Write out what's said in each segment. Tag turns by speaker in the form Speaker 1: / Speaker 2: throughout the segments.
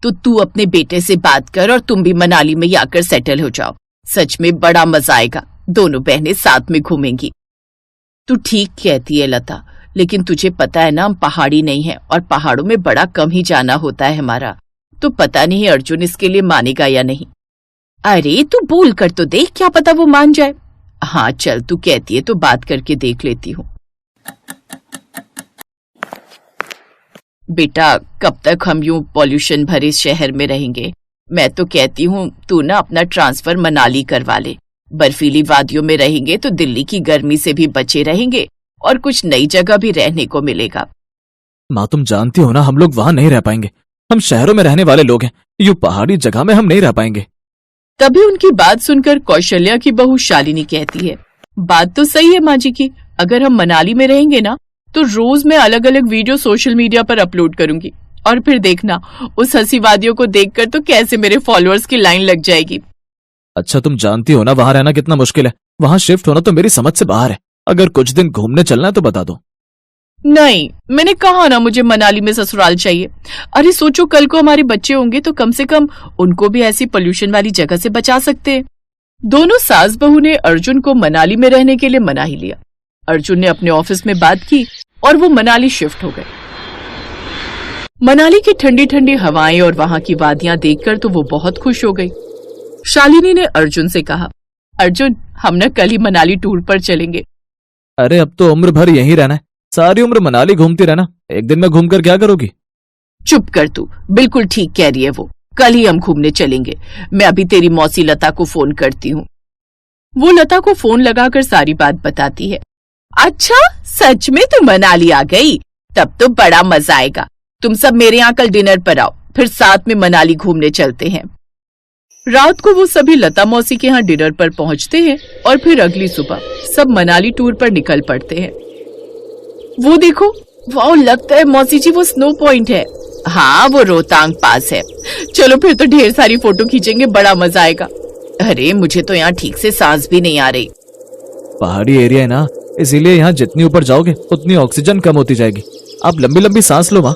Speaker 1: तो तू अपने बेटे से बात कर और तुम भी मनाली में ही आकर सेटल हो जाओ। सच में बड़ा मजा आएगा, दोनों बहनें साथ में घूमेंगी। तू ठीक कहती है लता, लेकिन तुझे पता है ना हम पहाड़ी नहीं है और पहाड़ों में बड़ा कम ही जाना होता है हमारा, तो पता नहीं अर्जुन इसके लिए मानेगा या नहीं। अरे तू बोल कर तो देख, क्या पता वो मान जाए। हाँ चल, तू कहती है तो बात करके देख लेती हूँ। बेटा कब तक हम यूं पॉल्यूशन भरे शहर में रहेंगे? मैं तो कहती हूँ तू ना अपना ट्रांसफर मनाली करवा ले। बर्फीली वादियों में रहेंगे तो दिल्ली की गर्मी से भी बचे रहेंगे और कुछ नई जगह भी रहने को मिलेगा।
Speaker 2: माँ तुम जानती हो ना हम लोग वहाँ नहीं रह पाएंगे, हम शहरों में रहने वाले लोग हैं, यूं पहाड़ी जगह में हम नहीं रह पाएंगे।
Speaker 1: तभी उनकी बात सुनकर कौशल्या की बहू शालिनी कहती है, बात तो सही है माँ जी की, अगर हम मनाली में रहेंगे ना तो रोज मैं अलग अलग वीडियो सोशल मीडिया पर अपलोड करूंगी और फिर देखना उस हंसी वादियों को देखकर तो कैसे मेरे फॉलोअर्स की लाइन लग जाएगी।
Speaker 2: अच्छा तुम जानती हो ना वहाँ रहना कितना मुश्किल है, वहाँ शिफ्ट होना तो मेरी समझ से बाहर है। अगर कुछ दिन घूमने चलना है तो बता दो।
Speaker 1: नहीं, मैंने कहा ना मुझे मनाली में ससुराल चाहिए। अरे सोचो कल को हमारे बच्चे होंगे तो कम से कम उनको भी ऐसी पोल्यूशन वाली जगह से बचा सकते हैं। दोनों सास बहू ने अर्जुन को मनाली में रहने के लिए मना ही लिया। अर्जुन ने अपने ऑफिस में बात की और वो मनाली शिफ्ट हो गए। मनाली की ठंडी ठंडी हवाएं और वहां की वादियां देखकर तो वो बहुत खुश हो गई। शालिनी ने अर्जुन से कहा, अर्जुन हम न कल ही मनाली टूर पर चलेंगे।
Speaker 2: अरे अब तो उम्र भर यहीं रहना है, सारी उम्र मनाली घूमती रहना, एक दिन में घूमकर क्या करोगी?
Speaker 1: चुप कर तू, बिल्कुल ठीक कह रही है वो, कल ही हम घूमने चलेंगे। मैं अभी तेरी मौसी लता को फोन करती हूँ। वो लता को फोन लगाकर सारी बात बताती है। अच्छा सच में तुम मनाली आ गई, तब तो बड़ा मजा आएगा। तुम सब मेरे यहाँ कल डिनर पर आओ, फिर साथ में मनाली घूमने चलते हैं। रात को वो सभी लता मौसी के यहाँ डिनर पर पहुंचते हैं और फिर अगली सुबह सब मनाली टूर पर निकल पड़ते हैं। वो देखो, वाह लगता है मौसी जी वो स्नो पॉइंट है। हाँ वो रोहतांग पास है। चलो फिर तो ढेर सारी फोटो खींचेंगे, बड़ा मजा आएगा। अरे मुझे तो यहाँ ठीक से सांस भी नहीं आ रही।
Speaker 2: पहाड़ी एरिया है ना, इसीलिए यहाँ जितनी ऊपर जाओगे उतनी ऑक्सीजन कम होती जाएगी। आप लंबी लंबी सांस लो। माँ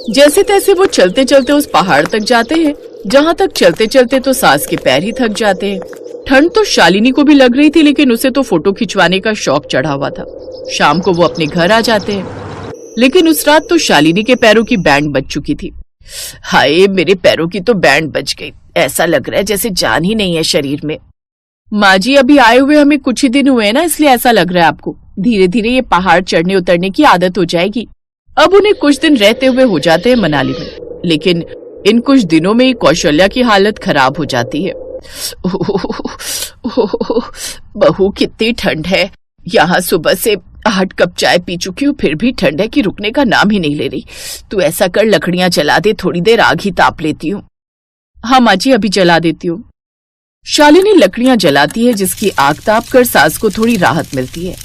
Speaker 1: जैसे तैसे वो चलते चलते उस पहाड़ तक जाते हैं, जहाँ तक चलते चलते तो सास के पैर ही थक जाते हैं। ठंड तो शालिनी को भी लग रही थी, लेकिन उसे तो फोटो खिंचवाने का शौक चढ़ा हुआ था। शाम को वो अपने घर आ जाते हैं, लेकिन उस रात तो शालिनी के पैरों की बैंड बज चुकी थी। हाय मेरे पैरों की तो बैंड बज गई, ऐसा लग रहा है जैसे जान ही नहीं है शरीर में। माँ जी अभी आए हुए हमें कुछ ही दिन हुए हैं ना, इसलिए ऐसा लग रहा है आपको। धीरे धीरे ये पहाड़ चढ़ने उतरने की आदत हो जाएगी। अब उन्हें कुछ दिन रहते हुए हो जाते हैं मनाली में, लेकिन इन कुछ दिनों में ही कौशल्या की हालत खराब हो जाती है। बहू कितनी ठंड है, यहाँ सुबह से 8 कप चाय पी चुकी हूँ, फिर भी ठंड है कि रुकने का नाम ही नहीं ले रही। तू ऐसा कर लकड़ियां जला दे, थोड़ी देर आग ही ताप लेती हूँ। हाँ माँ जी अभी जला देती हूँ। शालिनी लकड़ियां जलाती है, जिसकी आग ताप कर सास को थोड़ी राहत मिलती है।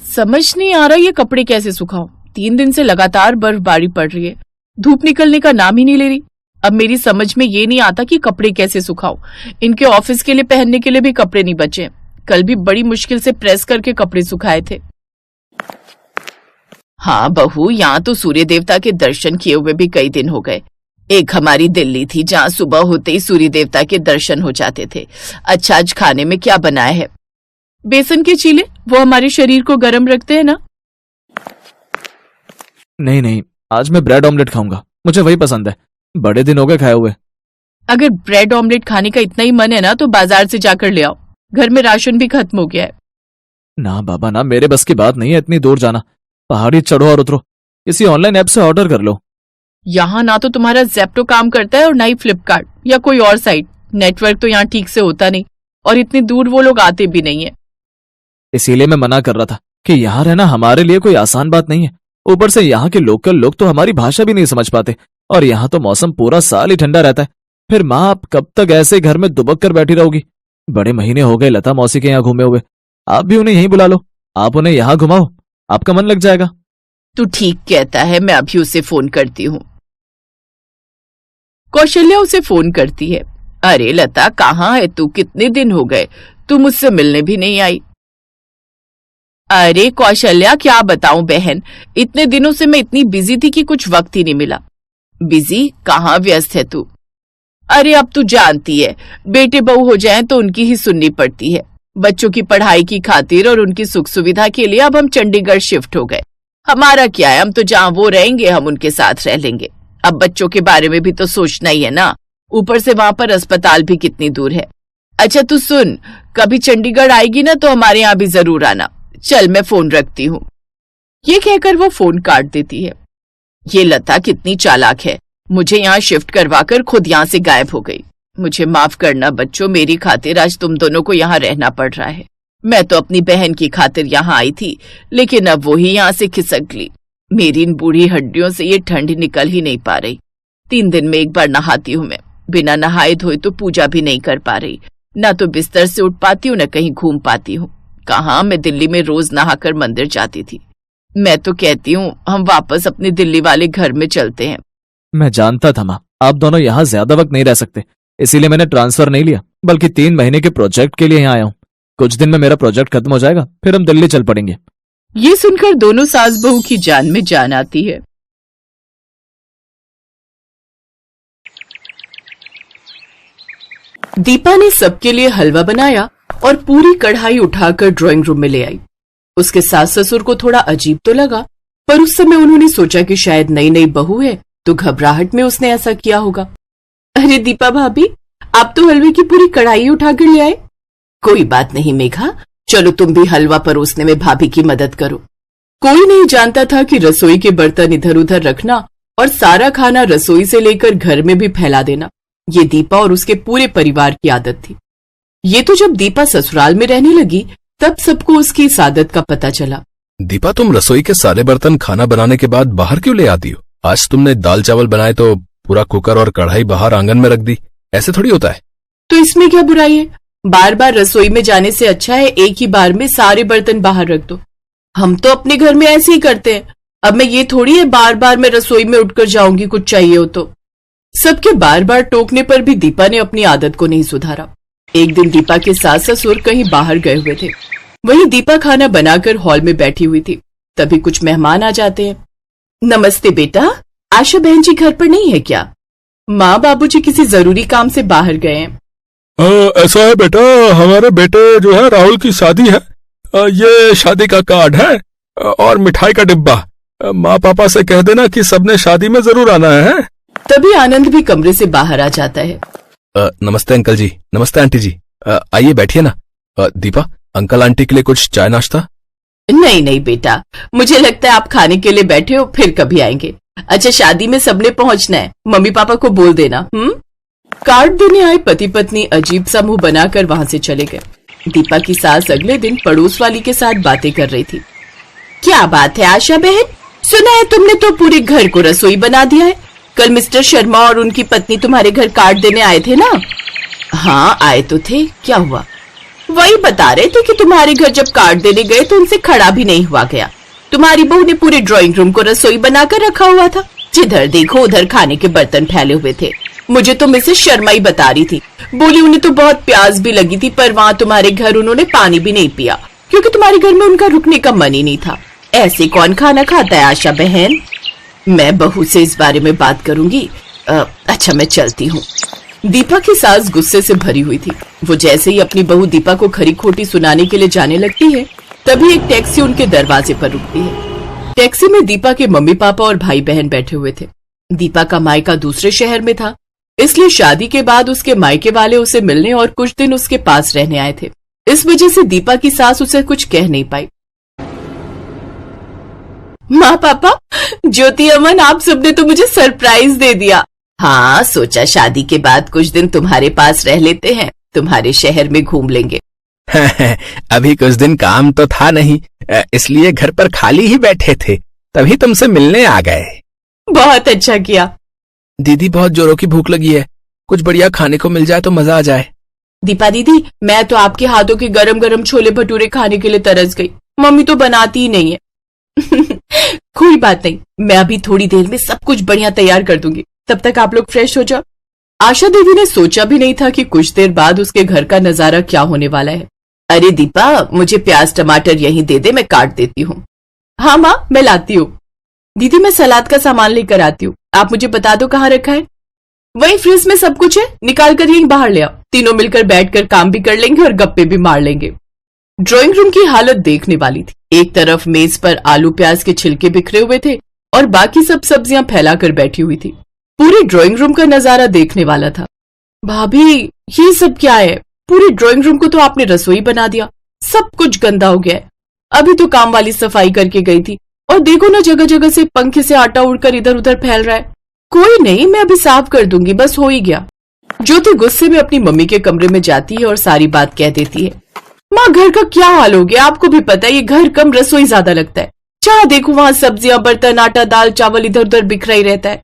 Speaker 1: समझ नहीं आ रहा ये कपड़े कैसे सुखाऊं। 3 दिन से लगातार बर्फबारी पड़ रही है, धूप निकलने का नाम ही नहीं ले रही। अब मेरी समझ में ये नहीं आता कि कपड़े कैसे सुखाऊं। इनके ऑफिस के लिए पहनने के लिए भी कपड़े नहीं बचे। कल भी बड़ी मुश्किल से प्रेस करके कपड़े सुखाए थे। हाँ बहू, यहाँ तो सूर्य देवता के दर्शन किए हुए भी कई दिन हो गए। एक हमारी दिल्ली थी जहाँ सुबह होते ही सूर्य देवता के दर्शन हो जाते थे। अच्छा आज खाने में क्या बनाया है? बेसन के चीले, वो हमारे शरीर को गर्म रखते हैं ना।
Speaker 2: नहीं नहीं, आज मैं ब्रेड ऑमलेट खाऊंगा, मुझे वही पसंद है, बड़े दिन हो गए खाए हुए।
Speaker 1: अगर ब्रेड ऑमलेट खाने का इतना ही मन है ना तो बाजार से जाकर ले आओ, घर में राशन भी खत्म हो गया है।
Speaker 2: ना बाबा ना, मेरे बस की बात नहीं है इतनी दूर जाना। पहाड़ी चढ़ो और उतरो, किसी ऑनलाइन ऐप से ऑर्डर कर लो।
Speaker 1: यहाँ ना तो तुम्हारा ज़ेप्टो काम करता है और ना ही फ्लिपकार्ट या कोई और साइट। नेटवर्क तो यहाँ ठीक से होता नहीं और इतनी दूर वो लोग आते भी नहीं है।
Speaker 2: इसीलिए मैं मना कर रहा था कि यहाँ रहना हमारे लिए कोई आसान बात नहीं है। ऊपर से यहाँ के लोकल लोग तो हमारी भाषा भी नहीं समझ पाते, और यहाँ तो मौसम पूरा साल ही ठंडा रहता है। फिर माँ आप कब तक ऐसे घर में दुबक कर बैठी रहोगी? बड़े महीने हो गए लता मौसी के यहाँ घूमे हुए, आप भी उन्हें यहीं बुला लो, आप उन्हें यहाँ घुमाओ, आपका मन लग जाएगा।
Speaker 1: तू ठीक कहता है, मैं अभी उसे फोन करती हूँ। कौशल्या उसे फोन करती है। अरे लता कहाँ है तू, कितने दिन हो गए, तू मुझसे मिलने भी नहीं आई। अरे कौशल्या क्या बताऊं बहन, इतने दिनों से मैं इतनी बिजी थी कि कुछ वक्त ही नहीं मिला। बिजी? कहाँ व्यस्त है तू? अरे अब तू जानती है, बेटे बहू हो जाएं तो उनकी ही सुननी पड़ती है। बच्चों की पढ़ाई की खातिर और उनकी सुख सुविधा के लिए अब हम चंडीगढ़ शिफ्ट हो गए। हमारा क्या है, हम तो जहाँ वो रहेंगे हम उनके साथ रह लेंगे। अब बच्चों के बारे में भी तो सोचना ही है ना, ऊपर से वहां पर अस्पताल भी कितनी दूर है। अच्छा तू सुन, कभी चंडीगढ़ आएगी ना तो हमारे यहाँ भी जरूर आना। चल मैं फोन रखती हूँ। ये कहकर वो फोन काट देती है। ये लता कितनी चालाक है, मुझे यहाँ शिफ्ट करवाकर खुद यहाँ से गायब हो गई। मुझे माफ करना बच्चों, मेरी खातिर आज तुम दोनों को यहाँ रहना पड़ रहा है। मैं तो अपनी बहन की खातिर यहाँ आई थी, लेकिन अब वो ही यहाँ से खिसक ली। मेरी इन बूढ़ी हड्डियों से ये ठंड निकल ही नहीं पा रही। 3 दिन में एक बार नहाती हूँ मैं, बिना नहाए धोए तो पूजा भी नहीं कर पा रही। ना तो बिस्तर से उठ पाती हूँ, न कहीं घूम पाती हूँ। कहाँ, मैं दिल्ली में रोज नहाकर मंदिर जाती थी। मैं तो कहती हूँ हम वापस अपने दिल्ली वाले घर में चलते हैं।
Speaker 2: मैं जानता था माँ, आप दोनों यहाँ ज्यादा वक्त नहीं रह सकते, इसीलिए मैंने ट्रांसफर नहीं लिया, बल्कि 3 महीने के प्रोजेक्ट के लिए यहाँ आया हूँ। कुछ दिन में मेरा प्रोजेक्ट खत्म हो जाएगा, फिर हम दिल्ली चल पड़ेंगे।
Speaker 1: ये सुनकर दोनों सास बहू की जान में जान आती है। दीपा ने सबके लिए हलवा बनाया और पूरी कढ़ाई उठाकर ड्राइंग रूम में ले आई। उसके सास ससुर को थोड़ा अजीब तो लगा, पर उस समय उन्होंने सोचा कि शायद नई नई बहू है तो घबराहट में उसने ऐसा किया होगा। अरे दीपा भाभी, आप तो हलवे की पूरी कढ़ाई उठाकर ले आए। कोई बात नहीं मेघा, चलो तुम भी हलवा परोसने में भाभी की मदद करो। कोई नहीं जानता था कि रसोई के बर्तन इधर उधर रखना और सारा खाना रसोई से लेकर घर में भी फैला देना, ये दीपा और उसके पूरे परिवार की आदत थी। ये तो जब दीपा ससुराल में रहने लगी तब सबको उसकी इस आदत का पता चला।
Speaker 3: दीपा, तुम रसोई के सारे बर्तन खाना बनाने के बाद बाहर क्यों ले आती हो? आज तुमने दाल चावल बनाए तो पूरा कुकर और कढ़ाई बाहर आंगन में रख दी, ऐसे थोड़ी होता है।
Speaker 1: तो इसमें क्या बुराई है? बार बार रसोई में जाने से अच्छा है एक ही बार में सारे बर्तन बाहर रख दो। हम तो अपने घर में ऐसे ही करते हैं। अब मैं ये थोड़ी है बार बार मैं रसोई में उठकर जाऊंगी कुछ चाहिए हो तो। सबके बार बार टोकने पर भी दीपा ने अपनी आदत को नहीं सुधारा। एक दिन दीपा के सास ससुर कहीं बाहर गए हुए थे, वहीं दीपा खाना बनाकर हॉल में बैठी हुई थी। तभी कुछ मेहमान आ जाते हैं। नमस्ते बेटा, आशा बहन जी घर पर नहीं है क्या? माँ बाबूजी किसी जरूरी काम से बाहर गए हैं।
Speaker 3: ऐसा है बेटा, हमारे बेटे जो है राहुल की शादी है। ये शादी का कार्ड है और मिठाई का डिब्बा। माँ पापा से कह देना कि सबने शादी में जरूर आना है।
Speaker 1: तभी आनंद भी कमरे से बाहर आ जाता है।
Speaker 3: नमस्ते अंकल जी, नमस्ते आंटी जी, आइए बैठिए ना। दीपा, अंकल आंटी के लिए कुछ चाय नाश्ता?
Speaker 1: नहीं नहीं बेटा, मुझे लगता है आप खाने के लिए बैठे हो, फिर कभी आएंगे। अच्छा शादी में सबने पहुंचना है, मम्मी पापा को बोल देना। कार्ड देने आए पति पत्नी अजीब सा मुंह बनाकर वहां से चले गए। दीपा की सास अगले दिन पड़ोस वाली के साथ बातें कर रही थी। क्या बात है आशा बहन, सुना है तुमने तो पूरे घर को रसोई बना दिया है। कल मिस्टर शर्मा और उनकी पत्नी तुम्हारे घर कार्ड देने आए थे ना? हाँ आए तो थे, क्या हुआ? वही बता रहे थे कि तुम्हारे घर जब कार्ड देने गए तो उनसे खड़ा भी नहीं हुआ गया। तुम्हारी बहू ने पूरे ड्राइंग रूम को रसोई बनाकर रखा हुआ था, जिधर देखो उधर खाने के बर्तन फैले हुए थे। मुझे तो मिसेस शर्मा ही बता रही थी, बोली उन्हें तो बहुत प्यास भी लगी थी, पर वहाँ तुम्हारे घर उन्होंने पानी भी नहीं पिया क्योंकि तुम्हारे घर में उनका रुकने का मन ही नहीं था। ऐसे कौन खाना खाता है आशा बहन? मैं बहू से इस बारे में बात करूंगी। अच्छा मैं चलती हूँ। दीपा की सास गुस्से से भरी हुई थी। वो जैसे ही अपनी बहू दीपा को खरी खोटी सुनाने के लिए जाने लगती है, तभी एक टैक्सी उनके दरवाजे पर रुकती है। टैक्सी में दीपा के मम्मी पापा और भाई बहन बैठे हुए थे। दीपा का मायका दूसरे शहर में था, इसलिए शादी के बाद उसके मायके वाले उसे मिलने और कुछ दिन उसके पास रहने आए थे। इस वजह से दीपा की सास उसे कुछ कह नहीं पाई। माँ पापा, ज्योति अमन, आप सबने तो मुझे सरप्राइज दे दिया। हाँ, सोचा शादी के बाद कुछ दिन तुम्हारे पास रह लेते हैं, तुम्हारे शहर में घूम लेंगे।
Speaker 3: अभी कुछ दिन काम तो था नहीं, इसलिए घर पर खाली ही बैठे थे, तभी तुमसे मिलने आ गए।
Speaker 1: बहुत अच्छा किया।
Speaker 3: दीदी, बहुत जोरों की भूख लगी है, कुछ बढ़िया खाने को मिल जाए तो मजा आ जाए।
Speaker 1: दीपा दीदी, मैं तो आपके हाथों के गरम गरम छोले भटूरे खाने के लिए तरस गई। मम्मी तो बनाती ही नहीं है। कोई बात नहीं, मैं अभी थोड़ी देर में सब कुछ बढ़िया तैयार कर दूंगी, तब तक आप लोग फ्रेश हो जाओ। आशा देवी ने सोचा भी नहीं था कि कुछ देर बाद उसके घर का नजारा क्या होने वाला है। अरे दीपा, मुझे प्याज टमाटर यहीं दे दे, मैं काट देती हूँ। हाँ माँ, मैं लाती हूँ। दीदी मैं सलाद का सामान लेकर आती हूँ, आप मुझे बता दो कहाँ रखा है। वही फ्रिज में सब कुछ है, निकाल कर यहीं बाहर ले आओ। तीनों मिलकर बैठकर काम भी कर लेंगे और गप्पे भी मार लेंगे। ड्राइंग रूम की हालत देखने वाली थी। एक तरफ मेज पर आलू प्याज के छिलके बिखरे हुए थे और बाकी सब सब्जियां फैलाकर बैठी हुई थी। पूरे ड्राइंग रूम का नजारा देखने वाला था। भाभी ये सब क्या है? पूरे ड्राइंग रूम को तो आपने रसोई बना दिया, सब कुछ गंदा हो गया है। अभी तो काम वाली सफाई करके गई थी और देखो ना जगह जगह से पंखे से आटा उड़कर इधर उधर फैल रहा है। कोई नहीं, मैं अभी साफ कर दूंगी, बस हो ही गया। ज्योति गुस्से में अपनी मम्मी के कमरे में जाती है और सारी बात कह देती है। माँ घर का क्या हाल हो गया, आपको भी पता है ये घर कम रसोई ज्यादा लगता है। जहाँ देखो वहां सब्जियां बर्तन आटा दाल चावल इधर उधर बिखरा ही रहता है।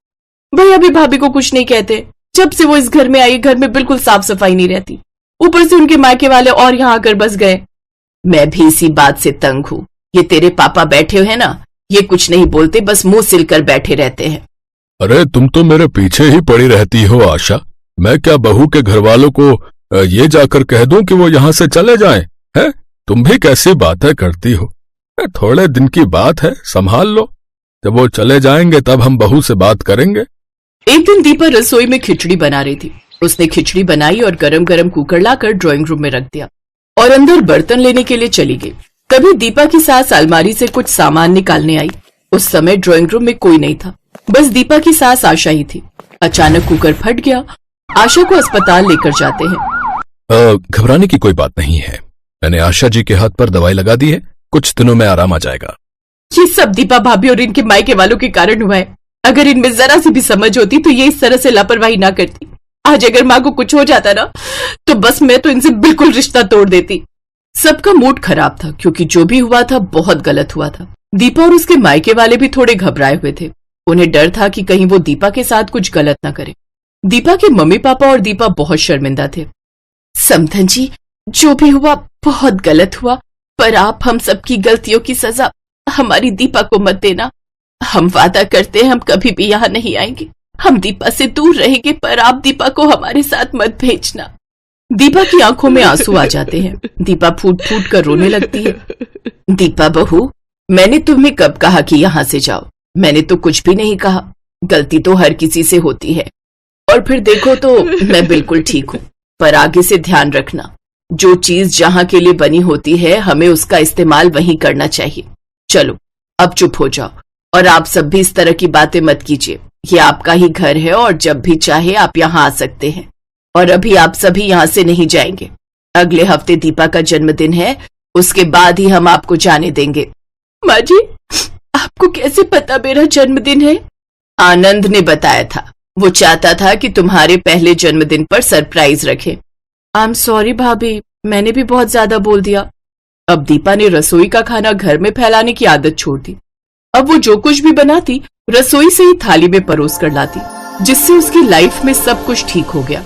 Speaker 1: भैया भी भाभी को कुछ नहीं कहते। जब से वो इस घर में आई घर में बिल्कुल साफ सफाई नहीं रहती। ऊपर से उनके मायके वाले और यहाँ आकर बस गए। मैं भी इसी बात से तंग हूँ। ये तेरे पापा बैठे हैं ना, ये कुछ नहीं बोलते, बस मुंह सिलकर बैठे रहते हैं।
Speaker 3: अरे तुम तो मेरे पीछे ही पड़ी रहती हो आशा। मैं क्या बहू के घर वालों को ये जाकर कह दूं कि वो यहाँ से चले जाएं? हैं? तुम भी कैसी बातें करती हो। थोड़े दिन की बात है, संभाल लो। जब वो चले जाएंगे तब हम बहू से बात करेंगे।
Speaker 1: एक दिन दीपा रसोई में खिचड़ी बना रही थी। उसने खिचड़ी बनाई और गरम गरम कुकर लाकर ड्राइंग रूम में रख दिया और अंदर बर्तन लेने के लिए चली गई। तभी दीपा की सास अलमारी से कुछ सामान निकालने आई। उस समय ड्राइंग रूम में कोई नहीं था, बस दीपा की सास आशा ही थी। अचानक कुकर फट गया। आशा को अस्पताल लेकर जाते हैं।
Speaker 3: घबराने की कोई बात नहीं है, मैंने आशा जी के हाथ पर दवाई लगा दी है, कुछ दिनों में आराम आ जाएगा।
Speaker 1: ये सब दीपा भाभी और इनके मायके वालों के कारण हुआ है। अगर इनमें जरा सी भी समझ होती तो ये इस तरह से लापरवाही ना करती। आज अगर माँ को कुछ हो जाता ना तो बस मैं तो इनसे बिल्कुल रिश्ता तोड़ देती। सबका मूड खराब था क्योंकि जो भी हुआ था बहुत गलत हुआ था। दीपा और उसके मायके वाले भी थोड़े घबराए हुए थे। उन्हें डर था कि कहीं वो दीपा के साथ कुछ गलत ना करे। दीपा के मम्मी पापा और दीपा बहुत शर्मिंदा थे। समधन जी, जो भी हुआ बहुत गलत हुआ, पर आप हम सबकी गलतियों की सजा हमारी दीपा को मत देना। हम वादा करते हैं हम कभी भी यहाँ नहीं आएंगे। हम दीपा से दूर रहेंगे, पर आप दीपा को हमारे साथ मत भेजना। दीपा की आंखों में आंसू आ जाते हैं। दीपा फूट फूट कर रोने लगती है। दीपा बहू, मैंने तुम्हें कब कहा कि यहाँ से जाओ? मैंने तो कुछ भी नहीं कहा। गलती तो हर किसी से होती है। और फिर देखो तो मैं बिल्कुल ठीक हूँ, पर आगे से ध्यान रखना, जो चीज जहाँ के लिए बनी होती है हमें उसका इस्तेमाल वहीं करना चाहिए। चलो अब चुप हो जाओ और आप सब भी इस तरह की बातें मत कीजिए। ये आपका ही घर है और जब भी चाहे आप यहाँ आ सकते हैं। और अभी आप सभी यहाँ से नहीं जाएंगे। अगले हफ्ते दीपा का जन्मदिन है, उसके बाद ही हम आपको जाने देंगे। माँ जी, आपको कैसे पता मेरा जन्मदिन है? आनंद ने बताया था। वो चाहता था कि तुम्हारे पहले जन्मदिन पर सरप्राइज रखे। आई एम सॉरी भाभी, मैंने भी बहुत ज्यादा बोल दिया। अब दीपा ने रसोई का खाना घर में फैलाने की आदत छोड़ दी। अब वो जो कुछ भी बनाती रसोई से ही थाली में परोस कर लाती, जिससे उसकी लाइफ में सब कुछ ठीक हो गया।